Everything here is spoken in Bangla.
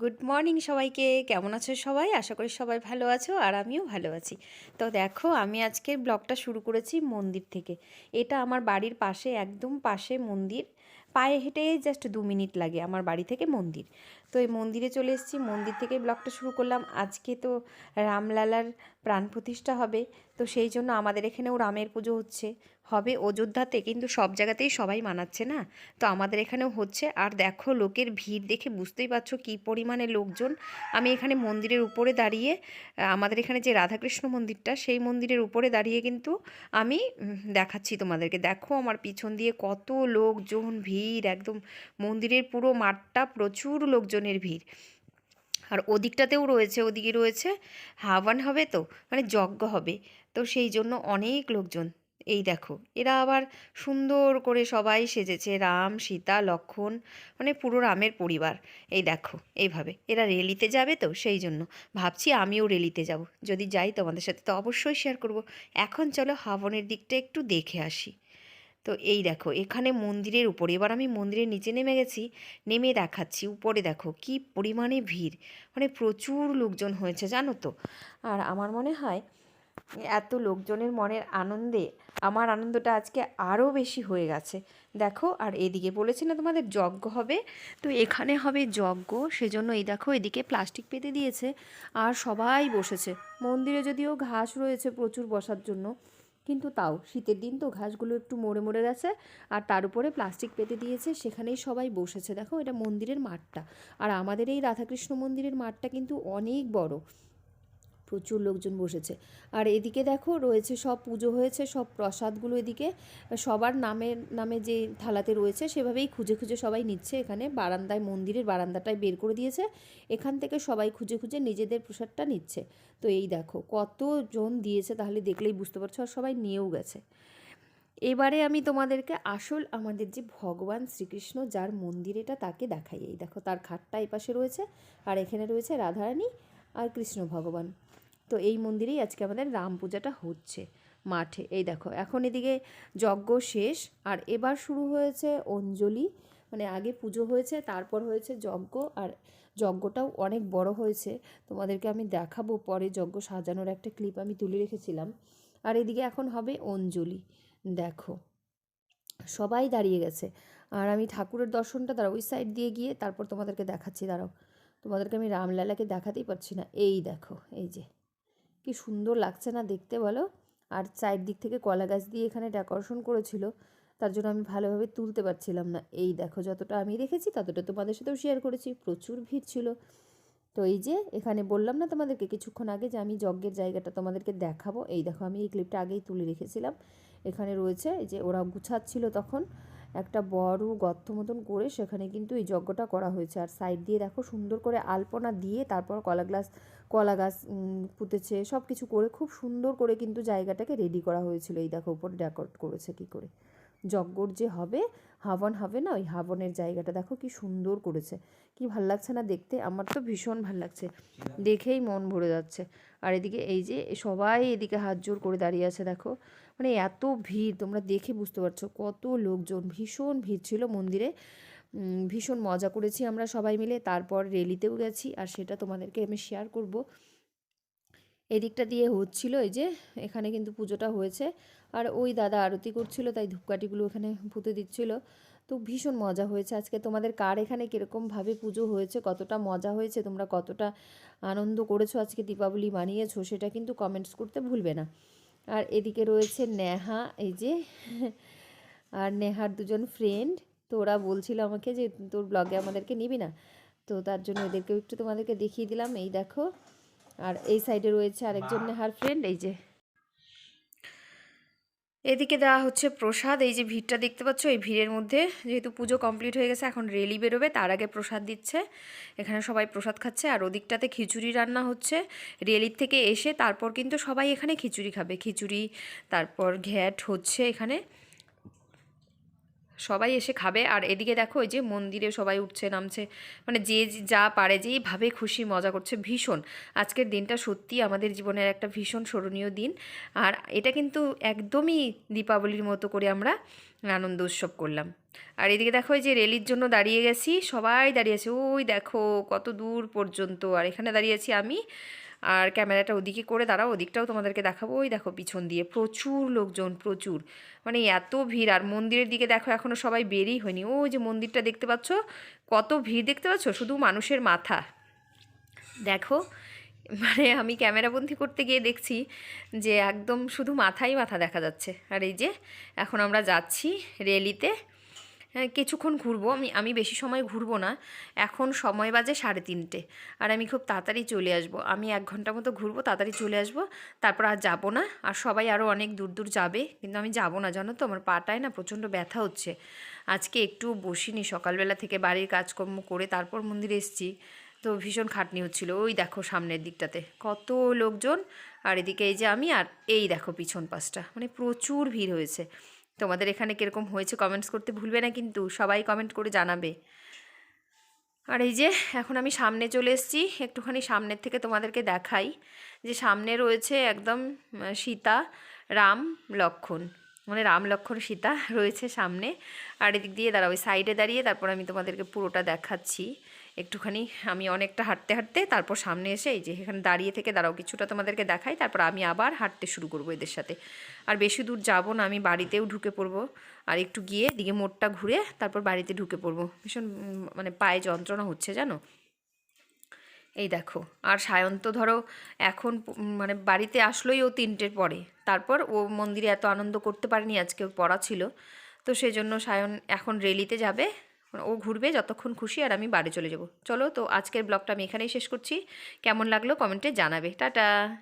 গুড মর্নিং সবাইকে। কেমন আছো সবাই? আশা করি সবাই ভালো আছো আর আমিও ভালো আছি। তো দেখো, আমি আজকের ব্লগটা শুরু করেছি মন্দির থেকে। এটা আমার বাড়ির পাশে, একদম পাশে মন্দির। পায়ে হেঁটে জাস্ট 2 মিনিট লাগে আমার বাড়ি থেকে মন্দির। তো এই মন্দিরে চলে এসেছি, মন্দির থেকে ব্লগটা শুরু করলাম। আজকে তো রামলালার প্রাণ প্রতিষ্ঠা হবে, তো সেই জন্য আমাদের এখানেও রামের পুজো হবে অযোধ্যাতে, কিন্তু সব জায়গাতেই সবাই মানাচ্ছে না, তো আমাদের এখানেও হচ্ছে। আর দেখো, লোকের ভিড় দেখে বুঝতেই পারছো কী পরিমাণে লোকজন। আমি এখানে মন্দিরের উপরে দাঁড়িয়ে, আমাদের এখানে যে রাধাকৃষ্ণ মন্দিরটা, সেই মন্দিরের উপরে দাঁড়িয়ে কিন্তু আমি দেখাচ্ছি তোমাদেরকে। দেখো আমার পিছন দিয়ে কত লোকজন, ভিড় একদম। মন্দিরের পুরো মাঠটা প্রচুর লোকজনের ভিড়। আর ওদিকটাতেও রয়েছে, ওদিকে রয়েছে হাওয়ান হবে, তো মানে যজ্ঞ হবে, তো সেই জন্য অনেক লোকজন। এই দেখো, এরা আবার সুন্দর করে সবাই সেজেছে, রাম সীতা লক্ষ্মণ, মানে পুরো রামের পরিবার। এই দেখো, এইভাবে এরা রেলিতে যাবে, তো সেই জন্য ভাবছি আমিও রেলিতে যাব। যদি যাই তোমাদের সাথে তো অবশ্যই শেয়ার করব। এখন চলো হাবনের দিকটা একটু দেখে আসি। তো এই দেখো, এখানে মন্দিরের উপরে, এবার আমি মন্দিরের নিচে নেমে গেছি, নেমে দেখাচ্ছি। উপরে দেখো কি পরিমাণে ভিড়, মানে প্রচুর লোকজন হয়েছে জানো তো। আর আমার মনে হয় এত লোকজনের মনের আনন্দে আমার আনন্দটা আজকে আরও বেশি হয়ে গেছে। দেখো, আর এদিকে বলেছি না তোমাদের যজ্ঞ হবে, তো এখানে হবে যজ্ঞ, সেজন্য এই দেখো এদিকে প্লাস্টিক পেতে দিয়েছে আর সবাই বসেছে। মন্দিরে যদিও ঘাস রয়েছে প্রচুর বসার জন্য, কিন্তু তাও শীতের দিন তো ঘাসগুলো একটু মরে মরে গেছে, আর তার উপরে প্লাস্টিক পেতে দিয়েছে, সেখানেই সবাই বসেছে। দেখো, এটা মন্দিরের মাঠটা, আর আমাদের এই রাধাকৃষ্ণ মন্দিরের মাঠটা কিন্তু অনেক বড়, প্রচুর লোকজন বসেছে। আর এদিকে দেখো রয়েছে সব পুজো হয়েছে, সব প্রসাদগুলো এদিকে সবার নামের নামে যে থালাতে রয়েছে সেভাবেই খুঁজে খুঁজে সবাই নিচ্ছে। এখানে বারান্দায়, মন্দিরের বারান্দাটায় বের করে দিয়েছে, এখান থেকে সবাই খুঁজে খুঁজে নিজেদের প্রসাদটা নিচ্ছে। তো এই দেখো কতজন দিয়েছে, তাহলে দেখলেই বুঝতে পারছো, আর সবাই নিয়েও গেছে। এবারে আমি তোমাদেরকে আসল আমাদের যে ভগবান শ্রীকৃষ্ণ যার মন্দির এটা, তাকে দেখাই। এই দেখো, তার খাটটা এই পাশে রয়েছে, আর এখানে রয়েছে রাধারানী আর কৃষ্ণ ভগবান। তো এই মন্দিরেই আজকে আমাদের রাম পূজাটা হচ্ছে মাঠে। এই দেখো, এখন এদিকে যজ্ঞ শেষ, আর এবার শুরু হয়েছে অঞ্জলি। মানে আগে পুজো হয়েছে, তারপর হয়েছে যজ্ঞ, আর যজ্ঞটাও অনেক বড় হয়েছে। তোমাদেরকে আমি দেখাবো পরে, যজ্ঞ সাজানোর একটা ক্লিপ আমি তুলে রেখেছিলাম। আর এদিকে এখন হবে অঞ্জলি। দেখো সবাই দাঁড়িয়ে গেছে, আর আমি ঠাকুরের দর্শনটা দাঁড়াও ওই সাইড দিয়ে গিয়ে তারপর তোমাদেরকে দেখাচ্ছি। দাঁড়াও, তোমাদেরকে আমি রামলালাকে দেখাতেই পারছি না। এই দেখো, এই যে কি সুন্দর লাগছে না দেখতে বলো। আর চায়ের দিক থেকে কলা গাছ দিয়ে এখানে ডেকোরেশন করেছিল, তার জন্য আমি ভালোভাবে তুলতে পারছিলাম না। এই দেখো, যতটা আমি রেখেছি ততটা তোমাদের সাথেও শেয়ার করেছি, প্রচুর ভিড় ছিল। তো এই যে এখানে বললাম না তোমাদেরকে কিছুক্ষণ আগে যে আমি যজ্ঞের জায়গাটা তোমাদেরকে দেখাবো। এই দেখো, আমি এই ক্লিপটা আগেই তুলে রেখেছিলাম। এখানে রয়েছে এই যে ওরা গুছাচ্ছিল তখন একটা বড় গর্ত মতন করে, সেখানে কিন্তু এই যজ্ঞটা করা হয়েছে। আর সাইড দিয়ে দেখো সুন্দর করে আলপনা দিয়ে তারপর কলা গাছ পুঁতেছে, সব কিছু করে খুব সুন্দর করে কিন্তু জায়গাটাকে রেডি করা হয়েছিল। এই দেখো উপর ডেকোরেট করেছে কী করে। যজ্ঞর যে হবে, হাবন হবে না, ওই হাবনের জায়গাটা দেখো কি সুন্দর করেছে। কি ভাল লাগছে না দেখতে? আমার তো ভীষণ ভাল লাগছে, দেখেই মন ভরে যাচ্ছে। আর এদিকে এই যে সবাই এদিকে হাত জোর করে দাঁড়িয়ে আছে দেখো, মানে এত ভিড়, তোমরা দেখে বুঝতে পারছো কত লোকজন। ভীষণ ভিড় ছিল মন্দিরে। ভীষণ মজা করেছি আমরা সবাই মিলে। তারপর রেলিতেও গেছি, আর সেটা তোমাদেরকে আমি শেয়ার করব। এদিকটা দিয়ে হচ্ছিল, এই যে এখানে কিন্তু পুজোটা হয়েছে, আর ওই দাদা আরতি করছিল, তাই ধূপকাঠিগুলো এখানে পুঁতে দিচ্ছিল। তো ভীষণ মজা হয়েছে আজকে। তোমাদের কার এখানে কীরকমভাবে পুজো হয়েছে, কতটা মজা হয়েছে, তোমরা কতটা আনন্দ করেছো আজকে, দীপাবলি মানিয়েছো, সেটা কিন্তু কমেন্টস করতে ভুলবে না। আর এদিকে রয়েছে নেহা, এই যে আর নেহার দুজন ফ্রেন্ড। তো ওরা বলছিল আমাকে যে তোর ব্লগে আমাদেরকে নিবি না, তো তার জন্য ওদেরকেও একটু তোমাদেরকে দেখিয়ে দিলাম। এই দেখো, আর এই সাইডে রয়েছে আরেকজন নেহার ফ্রেন্ড। এই যে এদিকে দেওয়া হচ্ছে প্রসাদ। এই যে ভিড়টা দেখতে পাচ্ছ, এই ভিড়ের মধ্যে যেহেতু পুজো কমপ্লিট হয়ে গেছে, এখন রেলি বেরোবে, তার আগে প্রসাদ দিচ্ছে। এখানে সবাই প্রসাদ খাচ্ছে, আর ওদিকটাতে খিচুড়ি রান্না হচ্ছে। রেলির থেকে এসে তারপর কিন্তু সবাই এখানে খিচুড়ি খাবে, খিচুড়ি তারপর ঘ্যাট হচ্ছে এখানে, সবাই এসে খাবে। আর এদিকে দেখো, ওই যে মন্দিরে সবাই উঠছে নামছে, মানে যে যা পারে যেইভাবে খুশি মজা করছে ভীষণ। আজকের দিনটা সত্যি আমাদের জীবনের একটা ভীষণ স্মরণীয় দিন। আর এটা কিন্তু একদমই দীপাবলির মতো করে আমরা আনন্দ উৎসব করলাম। আর এদিকে দেখো এই যে রেলির জন্য দাঁড়িয়ে গেছি, সবাই দাঁড়িয়ে আছে, ওই দেখো কত দূর পর্যন্ত। আর এখানে দাঁড়িয়ে আছি আমি, আর ক্যামেরাটা ওদিকে করে দাঁড়াও, ওদিকটাও তোমাদেরকে দেখাবো। ওই দেখো পিছন দিয়ে প্রচুর লোকজন, প্রচুর, মানে এত ভিড়। আর মন্দিরের দিকে দেখো এখনও সবাই বেরই হয়নি। ওই যে মন্দিরটা দেখতে পাচ্ছ, কত ভিড় দেখতে পাচ্ছ, শুধু মানুষের মাথা দেখো। মানে আমি ক্যামেরাবন্দি করতে গিয়ে দেখছি যে একদম শুধু মাথাই মাথা দেখা যাচ্ছে। আর এই যে এখন আমরা যাচ্ছি রেলিতে। হ্যাঁ, কিছুক্ষণ ঘুরবো, আমি বেশি সময় ঘুরবো না। এখন সময় বাজে 3:30, আর আমি খুব তাড়াতাড়ি চলে আসবো। আমি 1 ঘন্টা মতো ঘুরবো, তাড়াতাড়ি চলে আসবো, তারপর আর যাবো না। আর সবাই আরও অনেক দূর দূর যাবে, কিন্তু আমি যাবো না, জানো তো আমার পাটায় না প্রচণ্ড ব্যথা হচ্ছে। আজকে একটু বসিনি, সকালবেলা থেকে বাড়ির কাজকর্ম করে তারপর মন্দিরে এসেছি, তো ভীষণ খাটনি হচ্ছিলো। ওই দেখো সামনের দিকটাতে কত লোকজন, আর এদিকে এই যে আমি, আর এই দেখো পিছন পাশটা, মানে প্রচুর ভিড় হয়েছে। তোমাদের এখানে কীরকম হয়েছে কমেন্টস করতে ভুলবে না কিন্তু, সবাই কমেন্ট করে জানাবে। আর এই যে এখন আমি সামনে চলে এসেছি, একটুখানি সামনের থেকে তোমাদেরকে দেখাই যে সামনে রয়েছে একদম সীতা, রাম, লক্ষ্মণ, মানে রাম লক্ষ্মণ সীতা রয়েছে সামনে। আর এদিক দিয়ে দাঁড়াও, ওই সাইডে দাঁড়িয়ে তারপর আমি তোমাদেরকে পুরোটা দেখাচ্ছি একটুখানি। আমি অনেকটা হাঁটতে হাঁটতে তারপর সামনে এসে এই যে এখানে দাঁড়িয়ে থেকে দাঁড়াও কিছুটা তোমাদেরকে দেখাই, তারপর আমি আবার হাঁটতে শুরু করবো এদের সাথে। আর বেশি দূর যাব না, আমি বাড়িতেও ঢুকে পড়বো। আর একটু গিয়ে দিকে মোড়টা ঘুরে তারপর বাড়িতে ঢুকে পড়বো। ভীষণ মানে পায়ে যন্ত্রণা হচ্ছে জানো। এই দেখো, আর সায়ন তো ধরো এখন মানে বাড়িতে আসলোই ও 3টের পরে, তারপর ও মন্দিরে এত আনন্দ করতে পারেনি, আজকে ওর পড়া ছিল। তো সেই জন্য সায়ন এখন রেলিতে যাবে, ও ঘুরবে যতক্ষণ খুশি, আর আমি বাড়ি চলে যাব। চলো, তো আজকের ব্লগটা আমি এখানেই শেষ করছি। কেমন লাগলো কমেন্টে জানাবে। টাটা।